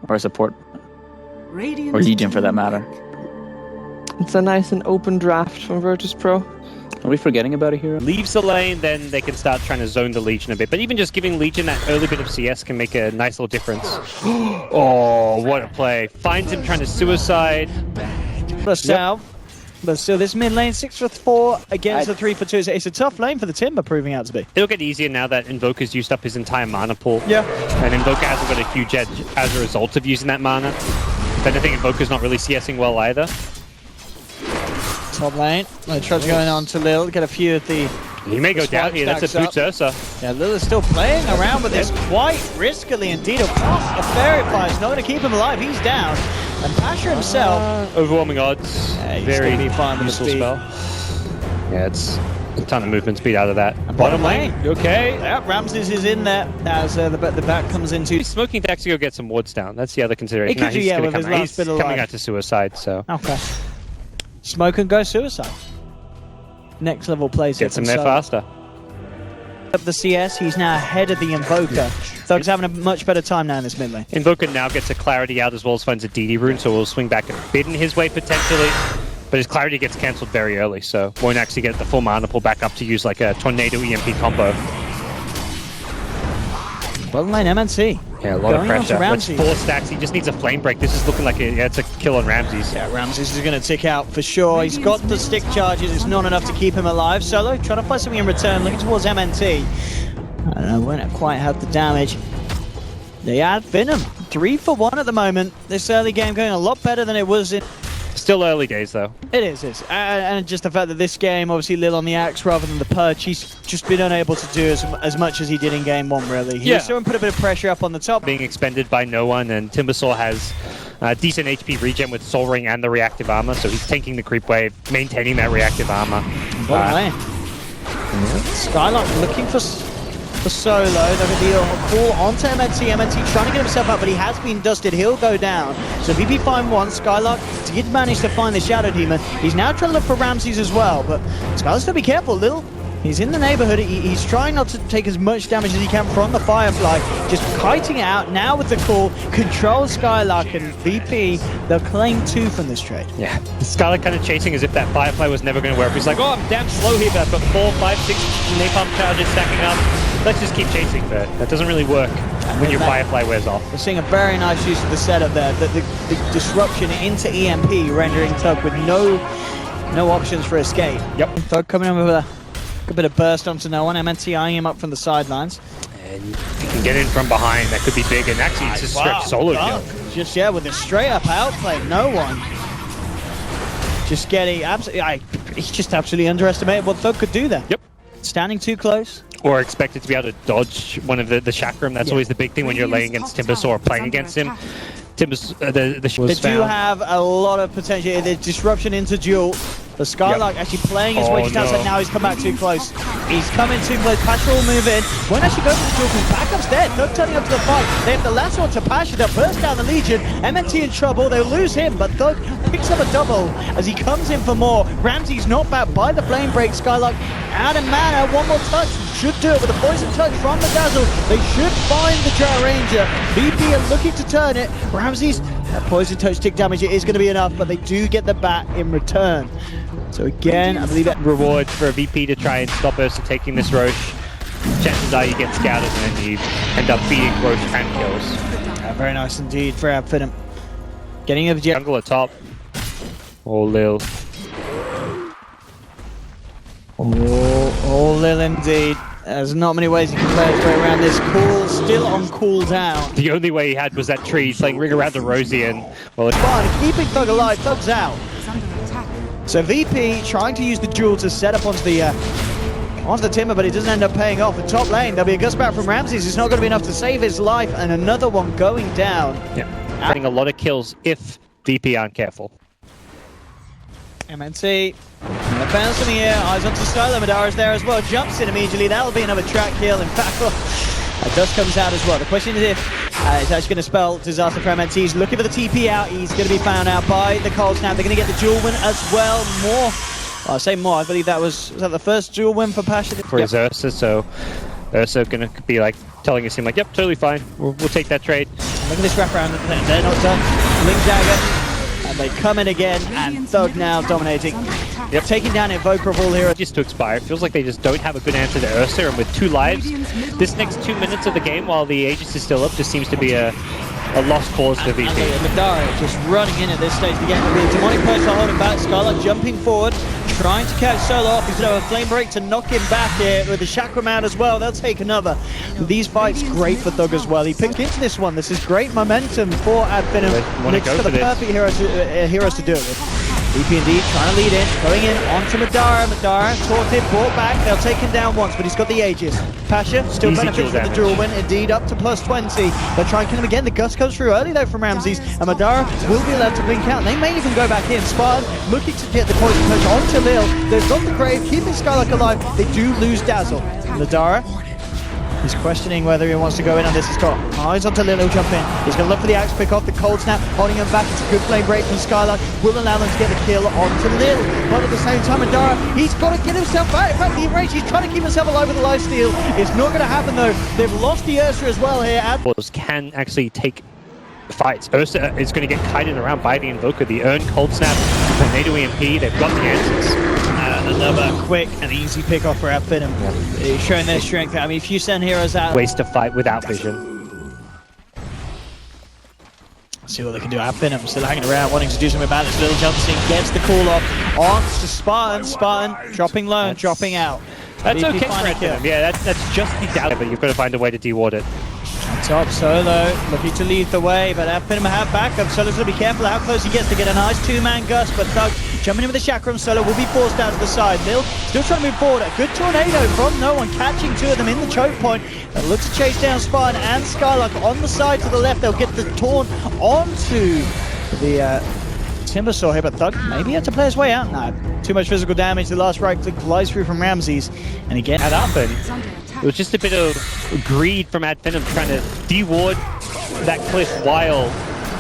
or a support, or Legion for that matter. It's a nice and open draft from Virtus.pro. Are we forgetting about a hero? Leaves the lane, then they can start trying to zone the Legion a bit. But even just giving Legion that early bit of CS can make a nice little difference. Oh, what a play. Finds him trying to suicide. Down. But still, this mid lane, 6 for 4 against the 3 for 2. It's a tough lane for the Timber, proving out to be. It'll get easier now that Invoker's used up his entire mana pool. Yeah. And Invoker hasn't got a huge edge as a result of using that mana. Then I think Invoker's not really CSing well either. Top lane. Trudge going on to Lil, get a few of the... He may go down here, that's a boots Ursa. Yeah, Lil is still playing around with this quite riskily indeed. Of course, a Fairy Fire is not going to keep him alive, he's down. And Pasha himself... overwhelming odds. Very fine useful spell. Yeah, it's a ton of movement speed out of that. And bottom lane. Okay. Yeah, Ramses is in there as the back comes into... He's smoking to actually go get some wards down. That's the other consideration. He could do, yeah, with his last bit of coming life. out to suicide, so... Okay. Smoke and go suicide. Next level plays. Gets him there faster. Up the CS, he's now ahead of the Invoker. Thug's having a much better time now in this mid lane. Invoker now gets a Clarity out as well as finds a DD rune, so we'll swing back a bit in his way potentially. But his Clarity gets cancelled very early, so won't actually get the full mana pull back up to use like a Tornado EMP combo. Bottom lane MNC. Yeah, a lot of pressure. That's 4 stacks. He just needs a flame break. This is looking like it's a kill on Ramses. Yeah, Ramses is going to tick out for sure. He's got the stick charges. It's not enough to keep him alive. Solo trying to find something in return. Looking towards MNT. I don't know, won't quite have the damage. They add FINEM. 3 for 1 at the moment. This early game going a lot better than it was in... Still early days, though. It is. And just the fact that this game, obviously Lil on the axe rather than the purge, he's just been unable to do as much as he did in game 1, really. He was starting to put a bit of pressure up on the top. Being expended by no one, and Timbersaw has decent HP regen with Soul Ring and the reactive armor, so he's tanking the creep wave, maintaining that reactive armor. Skylark looking for Solo. They're going to be a call onto MNT. MNT trying to get himself up, but he has been dusted. He'll go down. So VP find 1. Skylark did manage to find the Shadow Demon. He's now trying to look for Ramses as well, but Skylark's got to be careful. Lil, he's in the neighborhood. He's trying not to take as much damage as he can from the Firefly. Just kiting it out now with the call. Control Skylark, and VP, they'll claim 2 from this trade. Yeah, Skylark kind of chasing as if that Firefly was never going to work. He's like, oh, I'm damn slow here, but I've got 4, 5, 6 napalm charges stacking up. Let's just keep chasing, but that doesn't really work when your Firefly wears off. We're seeing a very nice use of the setup there. The disruption into EMP, rendering Thug with no options for escape. Yep. Thug coming in with a good bit of burst onto no one. MNT eyeing him up from the sidelines. And if he can get in from behind, that could be big. And actually, it's just straight solo kill. Just, with a straight up outplay. No one. Just getting absolutely... He's just absolutely underestimated what Thug could do there. Yep. Standing too close. Or expected to be able to dodge one of the chakram. That's always the big thing when you're laying against Timbersaw or playing against him. They do have a lot of potential. The disruption into duel. The Skylark actually playing his way just outside. Now he's come back too close. He's coming too close. Pasha will move in. Won't actually go for the duel because backup's dead. Thug turning up to the fight. They have the last one to Pasha. They'll burst down the Legion. MNT in trouble. They'll lose him, but Thug picks up a double as he comes in for more. Ramsey's not back by the flame break. Skylark out of mana. One more touch. Should do it with a poison touch from the Dazzle. They should find the Drow Ranger. VP are looking to turn it. Ramsey's poison touch tick damage. It is going to be enough, but they do get the bat in return. So again, I believe that reward for a VP to try and stop Ursa taking this Roche. Chances are you get scouted and then you end up beating Roche and kills. Yeah, very nice indeed for FINEM. Getting a jungle at top. Oh, Lil. Oh, Lil indeed. There's not many ways he can play his way around this. Cool, still on cooldown. The only way he had was that tree playing Ring Around the Rosie, and well, it's fine. Keeping Thug alive. Thug's out. So VP trying to use the duel to set up onto the Timber, but it doesn't end up paying off. The top lane, there'll be a gust back from Ramses. It's not going to be enough to save his life, and another one going down. Yeah, getting a lot of kills if VP aren't careful. MNT, bounce in the air, eyes onto Skylar. Madara's there as well, jumps in immediately. That'll be another track kill. In fact, dust comes out as well. The question is if it's actually going to spell disaster for MNT. He's looking for the TP out. He's going to be found out by the Cold Snap. They're going to get the duel win as well. I say more. I believe was that the first duel win for Pasha? For his Ursa, so Ursa going to be like telling his team like, yep, totally fine. We'll take that trade. Look at this wraparound. They're not done. Blink Dagger. And they come in again. And Thug now dominating. Yep. Taking down Invoker of all heroes. Just to expire. It feels like they just don't have a good answer to Ursa. And with 2 lives, this next 2 minutes of the game while the Aegis is still up just seems to be a lost cause for VP. Madara just running in at this stage to get the demonic post to hold him back. Scarlet jumping forward, trying to catch Solo off. He's going to have a flame break to knock him back here with the chakram out as well. They'll take another. These fights great for Thug as well. He picked into this one. This is great momentum for FINEM. Looks for the perfect heroes to do it with. VP indeed trying to lead in, going in onto Madara. Madara taunted, brought back. They'll take him down once, but he's got the Aegis. Pasha still Easy benefits from the dual win, indeed up to +20. They'll try and kill him again. The gust comes through early though from Ramses, and Madara will be allowed to blink out. They may even go back in. Spartan looking to get the poison push onto Lil. They've got the grave, keeping Skylark alive. They do lose Dazzle. Madara. He's questioning whether he wants to go in on this. He's got eyes onto Lil, he'll jump in. He's going to look for the axe pick off the cold snap, holding him back. It's a good flame break from Skylark. Will allow them to get the kill onto Lil. But at the same time, Madara, he's got to get himself back. In fact, the enrage, he's trying to keep himself alive with the lifesteal. It's not going to happen though. They've lost the Ursa as well here. Can actually take fights. Ursa is going to get kited around by the Invoker. The Urn, Cold Snap, Tornado EMP, they've got the answers. Another quick and easy pick off for FINEM. Yeah. Showing their strength. I mean, if you send heroes out... Waste to fight without vision. See what they can do. FINEM still hanging around, wanting to do something about this. Little jump scene gets the call off. On to Spartan. Spartan dropping low, dropping out. That's okay for FINEM. Yeah, that's just the doubt, but you've got to find a way to deward it. On top, Solo looking to lead the way, but FINEM have backup. Solo's going to be careful how close he gets to get a nice 2-man gust, but Thug jumping in with the chakram. Solo will be forced out to the side. Lil still trying to move forward. A good tornado from no one, catching 2 of them in the choke point. They'll look to chase down Spartan and Skylark on the side to the left. They'll get the taunt onto the Timbersaw here, but Thug maybe had to play his way out. No, too much physical damage. The last right click flies through from Ramses, and again that happened. It was just a bit of greed from FINEM trying to deward that cliff while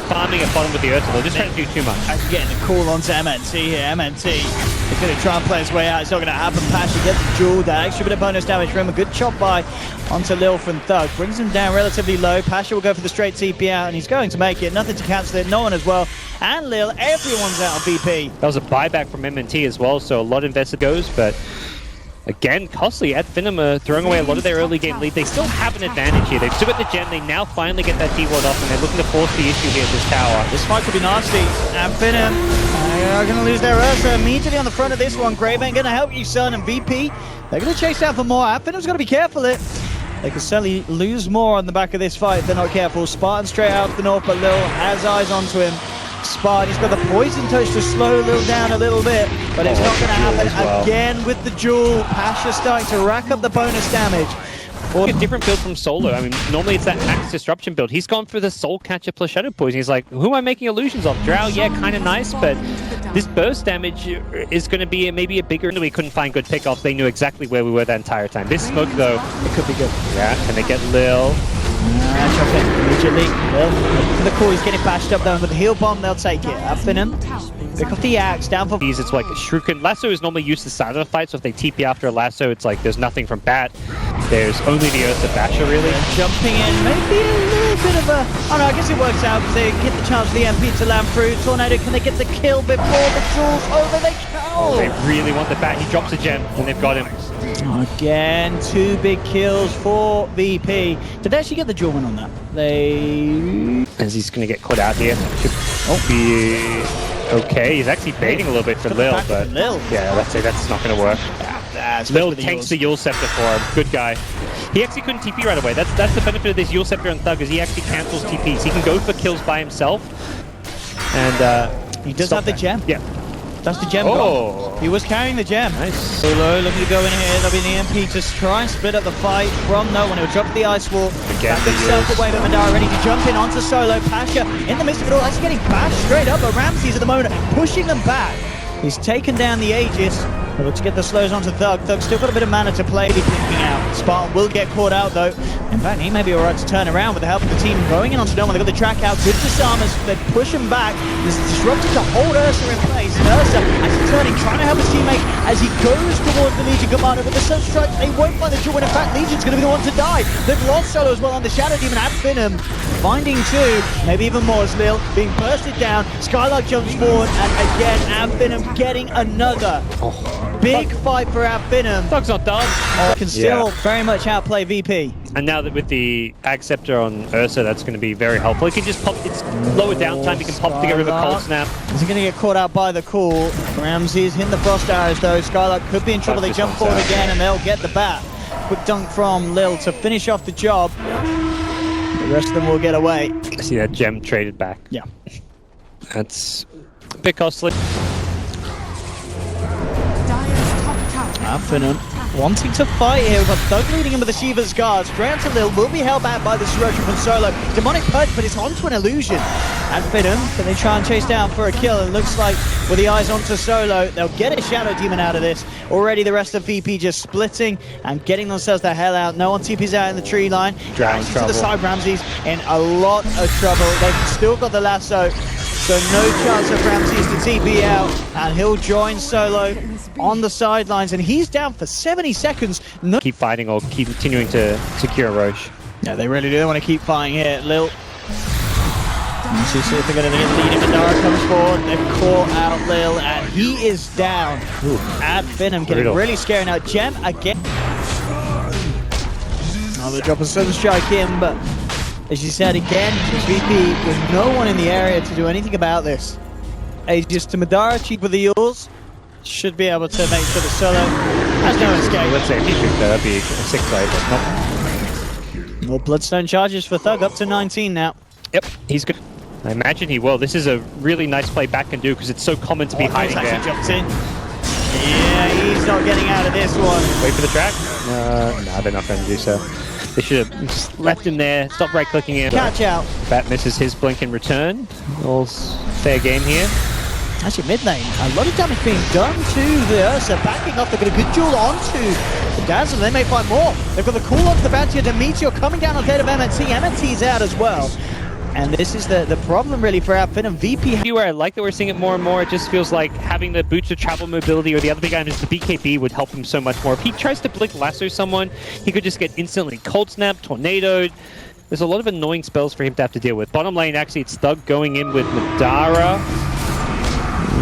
farming at bottom with the Ursa. They're just trying to do too much. Actually getting a call onto MNT here. MNT is going to try and play his way out. It's not going to happen. Pasha gets the jewel. That extra bit of bonus damage for him. A good chop by onto Lil from Thug. Brings him down relatively low. Pasha will go for the straight TP out, and he's going to make it. Nothing to cancel it. No one as well. And Lil, everyone's out of VP. That was a buyback from MNT as well, so a lot invested goes, but again, costly. FINEM are throwing away a lot of their early game lead. They still have an advantage here. They've still got the gem. They now finally get that D-ward off, and they're looking to force the issue here at this tower. This fight could be nasty. FINEM are going to lose their Ursa immediately on the front of this one. Grave ain't going to help you, son. And VP, they're going to chase out for more. FINEM's got to be careful. They could certainly lose more on the back of this fight if they're not careful. Spartan straight out to the north, but Lil has eyes onto him. Spartan, he's got the poison touch to slow Lil down a little bit, but it's not going to happen again with the jewel. Pasha starting to rack up the bonus damage. A different build from Solo. I mean, normally it's that max disruption build. He's gone for the Soul Catcher plus Shadow Poison. He's like, who am I making illusions of? Drow, yeah, kind of nice, but this burst damage is going to be maybe a bigger... We couldn't find good pickoffs. They knew exactly where we were that entire time. This smoke, though, it could be good. Yeah, and they get Lil. Chop in immediately. Lil, for the call, he's getting bashed up though. With the heal bomb, they'll take it. FINEM pick off the axe, down for... It's like a Shuriken. Lasso is normally used to start a fight, so if they TP after a Lasso, it's like there's nothing from Bat. There's only the Ursa Basher, really. Jumping in, maybe a little bit of a... Oh no, I guess it works out because they get the chance for the MP to land through. Tornado, can they get the kill before the jewel's over? They can! Oh, they really want the Bat. He drops a gem, and they've got him. Again, 2 big kills for VP. Did they actually get the jewel win on that? They... As he's going to get caught out here. Should be okay. He's actually baiting a little bit for Lil, but... Yeah, let's say that's not going to work. Lil tanks the Yule Scepter for him. Good guy. He actually couldn't TP right away. That's the benefit of this Yule Scepter on Thug, is he actually cancels TPs. He can go for kills by himself. And he does have the gem. Yeah. That's the gem gone. He was carrying the gem. Nice. Solo looking to go in here. There'll be the MP to try and split up the fight from no one. He'll drop the ice wall. Back himself away, but Madara ready to jump in onto Solo. Pasha in the midst of it all. Actually getting bashed straight up, but Ramses at the moment pushing them back. He's taken down the Aegis. They'll look to get the slows onto Thug. Thug's still got a bit of mana to play. He's blinking out. Spartan will get caught out though. In fact, he may be alright to turn around with the help of the team going in onto no one. They've got the track out. Good disarmers. They push him back. This is disrupted to hold Ursa in place. And Ursa actually turning, trying to help his teammate as he goes towards the Legion commander. But the Sun Strike, they won't find the jewel. In fact, Legion's going to be the one to die. They've lost Solo as well on the Shadow Demon at FINEM. finding two, maybe even more. Lil being bursted down, Skylark jumps forward, and again, FINEM getting another big fight for FINEM. Dog's not done. Can still very much outplay VP. And now that with the Ag Scepter on Ursa, that's going to be very helpful. He can just pop, it's lower downtime, he can pop to get rid of a cold snap. Is he going to get caught out by the call? Ramsey's hitting the frost arrows though. Skylark could be in trouble. They jump forward again and they'll get the bat. Quick dunk from Lil to finish off the job. The rest of them will get away. I see that gem traded back. Yeah. That's a bit costly. FINEM wanting to fight here. We've got Thug leading him with the Shiva's guards. Drow to Lil will be held back by this eruption from Solo. Demonic Purge, but it's onto an illusion. And FINEM, can they try and chase down for a kill? It looks like with the eyes onto Solo, they'll get a Shadow Demon out of this. Already the rest of VP just splitting and getting themselves the hell out. No one TP's out in the tree line. Drow in trouble. To the side, Ramsey's in a lot of trouble. They've still got the lasso. So no chance of Ramses to TP out, and he'll join Solo on the sidelines, and he's down for 70 seconds. No Keep fighting or keep continuing to secure Roche. Yeah, they really do want to keep fighting here. Lil. Let's see if they're going to get leading. Madara comes forward, they've caught out Lil, and he is down. FINEM getting really scary now. Gem again. Another drop of Sun Strike in, but as you said again, VP with no one in the area to do anything about this. Aegis to Madara, cheap with the Yules. Should be able to make sure that Solo has no escape. Let's say if he should, that'd be a 6 play, but More Bloodstone charges for Thug, up to 19 now. Yep, he's good. I imagine he will. This is a really nice play back and do because it's so common to be hiding there. Jumped in. Yeah, he's not getting out of this one. Wait for the track? No, they're not going to do so. They should have just left him there, stop right-clicking him. Catch out. Bat misses his blink in return. All's fair game here. Actually, mid lane, a lot of damage being done to the Ursa. Backing off, they've got a good duel onto the Dazzle. They may find more. They've got the call onto the bounty of the Meteor coming down on the head of MNT. MNT's out as well. And this is the problem really for FINEM. VP. Where I like that we're seeing it more and more, it just feels like having the boots of travel mobility or the other big item is the BKB would help him so much more. If he tries to blink lasso someone, he could just get instantly cold snap, tornadoed. There's a lot of annoying spells for him to have to deal with. Bottom lane, actually, it's Thug going in with Madara.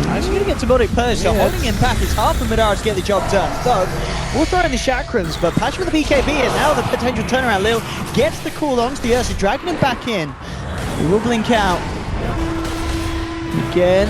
Actually going to get Demonic Purge, so holding him back is hard for Madara to get the job done. Thug will throw in the Chakrams, but patch with the BKB, and now the potential turnaround. Lil gets the call onto the Ursa, dragging him back in. He will blink out. Again,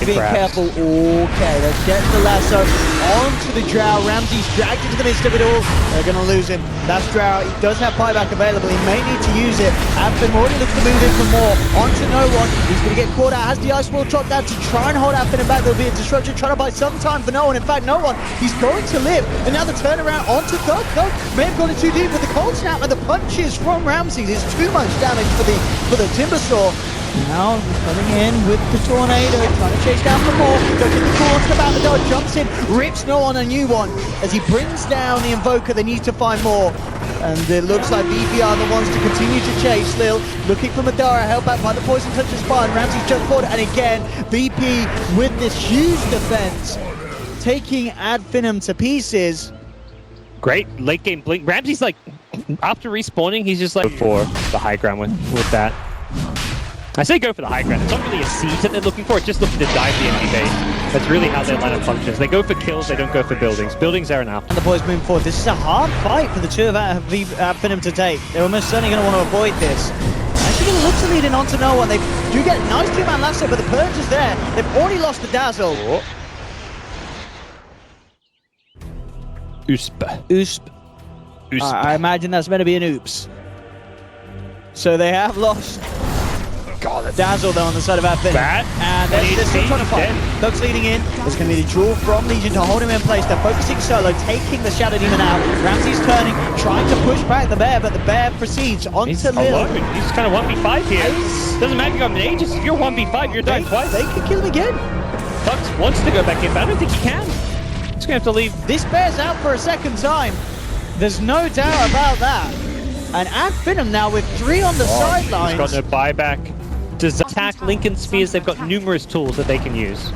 being careful. Okay, let's get the lasso onto the Drow. Ramsey's dragged into the midst of it all. They're going to lose him. That's Drow. He does have buyback available. He may need to use it. FINEM already looks to move in for more. Onto no one. He's going to get caught out. Has the Ice Wall chopped down to try and hold FINEM back. There'll be a disruption trying to buy some time for no one. In fact, no one. He's going to live. And now the turnaround onto Thug. Thug may have gone in too deep with the cold snap, and the punches from Ramsey. There's too much damage for the Timbersaw. Now coming in with the tornado, trying to chase down for more. Goes in the corner, about the dodge, jumps in, rips no on a new one. As he brings down the Invoker, they need to find more. And it looks like VP are the ones to continue to chase. Lil looking for Madara, held back by the poison touch of spine. Ramsey's jumped forward, and again, VP with this huge defense, taking FINEM to pieces. Great late game blink. Ramsey's like, after respawning, he's just like for the high ground with that. I say go for the high ground. It's not really a siege that they're looking for. It's just looking to dive the enemy base. That's really how their lineup functions. They go for kills, they don't go for buildings. Buildings are enough. And the boys moving forward. This is a hard fight for the two of FINEM to take. They're almost certainly going to want to avoid this. Actually going to look to lead in onto no one. They do get a nice two-man lasso, but the Purge is there. They've already lost the Dazzle. Usp. I imagine that's meant to be an oops. So they have lost. Dazzle though on the side of FINEM. And they're still trying to fight. Thug's leading in. There's going to be the draw from Legion to hold him in place. They're focusing Solo, taking the Shadow Demon out. Ramsey's turning, trying to push back the bear, but the bear proceeds onto Lil. He's kind of 1v5 here. Doesn't matter if you got an Aegis. If you're 1v5, you're dying twice. They could kill him again. Thug wants to go back in, but I don't think he can. He's going to have to leave. This bear's out for a second time. There's no doubt about that. And FINEM now with 3 on the sidelines. He's got no buyback. Does attack Lincoln Spheres? They've got numerous tools that they can use.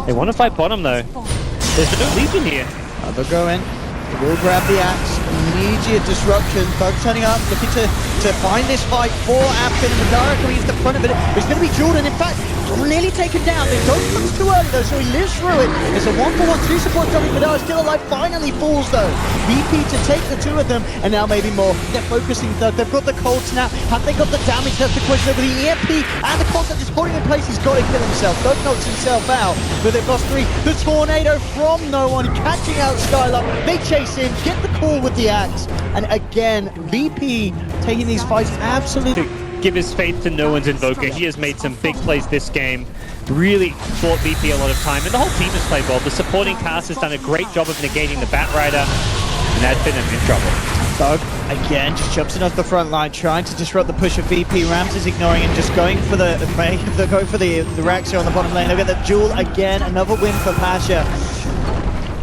They want to fight bottom though. There's no Legion here. They'll go in. They will grab the axe. immediate disruption. Thug turning up, looking to find this fight for Afin, and Madara coming into the front of it. It's going to be Jordan. In fact, nearly taken down. The dog comes too early though, so he lives through it. It's a 1-for-1, 2 support coming. Madara still alive, finally falls though. VP to take the 2 of them, and now maybe more. They're focusing Thug. They've got the cold snap. Have they got the damage? That's the question. Over the EMP and the cold snap just holding in place. He's got to kill himself. Thug knocks himself out, but they've lost 3. The tornado from no one, catching out Skylark. They chase him, get the call with the axe, and again, VP taking these fights absolutely. Give his faith to no one's Invoker. He has made some big plays this game. Really bought VP a lot of time, and the whole team has played well. The supporting cast has done a great job of negating the Batrider, and that's been in trouble. Thug, again, just jumps in off the front line, trying to disrupt the push of VP. Rams is ignoring him, just going for the racks here on the bottom lane. They'll get the duel again, another win for Pasha.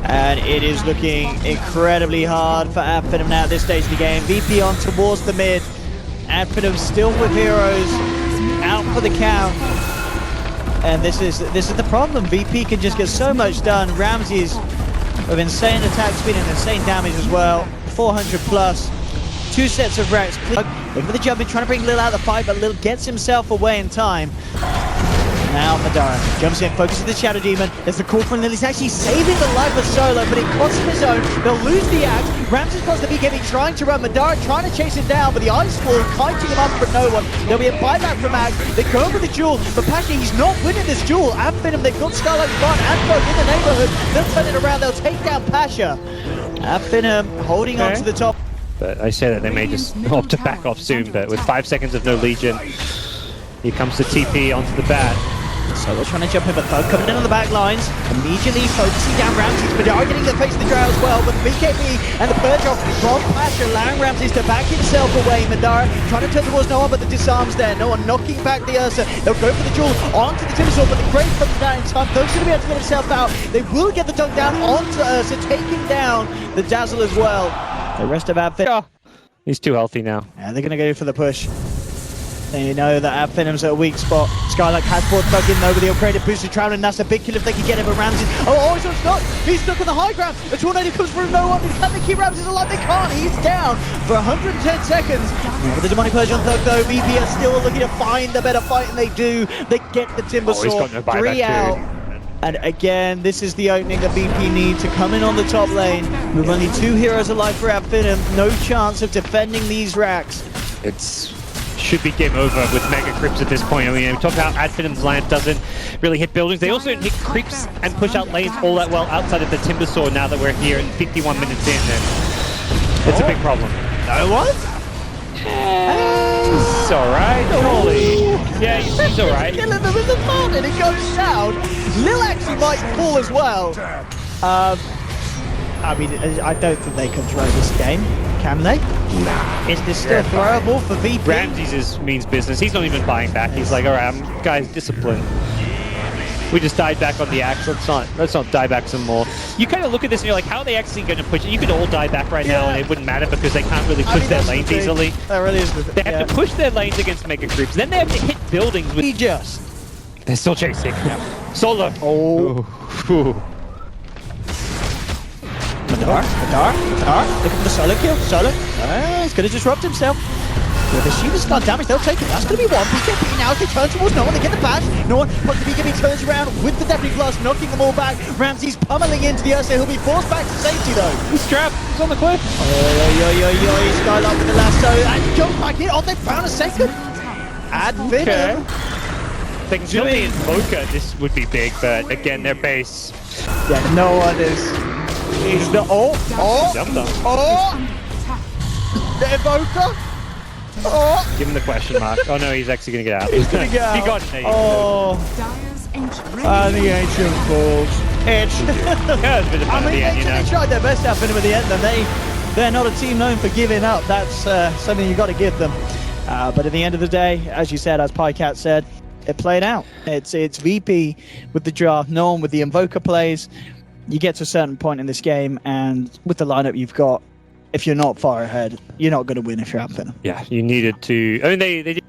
And it is looking incredibly hard for FINEM now at this stage of the game. VP on towards the mid. FINEM still with heroes, out for the count. And this is the problem. VP can just get so much done. Ramsey's with insane attack speed and insane damage as well. 400 plus. 2 sets of racks. Looking for the jump in, trying to bring Lil out of the fight, but Lil gets himself away in time. Now Madara jumps in, focuses the Shadow Demon. There's the call from Lil. He's actually saving the life of Solo, but it costs him his own. They'll lose the axe. Ramsey's across the BKB trying to run. Madara trying to chase him down, but the Ice Wall kiting him up for no one. There'll be a buyback from Axe. They go for the duel, but Pasha, he's not winning this duel. FINEM, they've got Skylark Bond and Thug in the neighborhood. They'll turn it around, they'll take down Pasha. FINEM holding on to the top. But I say that they may just opt to back off soon, but with 5 seconds of no Legion, here comes the TP onto the bat. So they're trying to jump in, but Thug coming in on the back lines, immediately focusing down Ramses, but they are getting the face of the Drow as well, but the BKB and the Purge off from Pasha, allowing Ramses to back himself away. Madara trying to turn towards no one, but the disarms there. No one knocking back the Ursa. They'll go for the duel onto the Timbersaw, but the Grave comes down in time. Thug's going to be able to get himself out. They will get the dunk down onto Ursa, taking down the Dazzle as well. The rest of FINEM. He's too healthy now. Yeah, they're going to go for the push. They know that FINEM's at a weak spot. Skylark has brought Thug in though, but he'll create a boosted travel, and that's a big kill if they can get him. But Ramsey, he's not stuck. He's stuck on the high ground. The tornado comes through no one. Can they keep Ramsey alive? They can't. He's down for 110 seconds. With the demonic purge on Thug though, VP are still looking to find a better fight, and they do. They get the Timbersaw. 3 out. And again, this is the opening that VP need to come in on the top lane. With only 2 heroes alive for FINEM, no chance of defending these racks. Should be game over with Mega Crypts at this point. I mean, we talk about FINEM's land doesn't really hit buildings. They also hit creeps and push out lanes all that well outside of the Timbersaw now that we're here and 51 minutes in. And it's a big problem. No one? He's alright, surely. Yeah, he's alright. Killing them in the fun, and it goes down. Lil actually might fall as well. I mean, I don't think they can throw this game. Can they? Nah. Is this still throwable for VP? Ramses means business. He's not even buying back. He's like, alright, guys, discipline. We just died back on the axe. Let's not die back some more. You kind of look at this and you're like, how are they actually going to push it? You could all die back right now and it wouldn't matter because they can't really push their lanes easily. That really is they have to push their lanes against Mega Creeps. Then they have to hit buildings with... They're still chasing. Solo. Madara, looking for the solo kill. He's going to disrupt himself. With the Shiva's got damage, they'll take it. That's going to be one. BKB now, they turn towards no one, they get the bash. No one, but the BKB turns around with the Deafening Blast, knocking them all back. Ramsey's pummeling into the Ursa. He'll be forced back to safety though. He's trapped. He's on the cliff. Skylark with the lasso and jump back in. They found a second. FINEM. They can kill the Invoker. This would be big, but again, their base. Yeah, no one is. He's the the Invoker. Give him the question mark. Oh no, he's actually gonna get out. He's gonna get out. He got it. The ancient falls. Yeah, it's a bit of fun at the end, they tried their best out at the end, and they're not a team known for giving up. That's something you got to give them. But at the end of the day, as you said, as PyCat said, it played out. It's VP with the draft, no one with the Invoker plays. You get to a certain point in this game, and with the lineup you've got, if you're not far ahead, you're not going to win if you're FINEM. Yeah, you needed to. I mean, they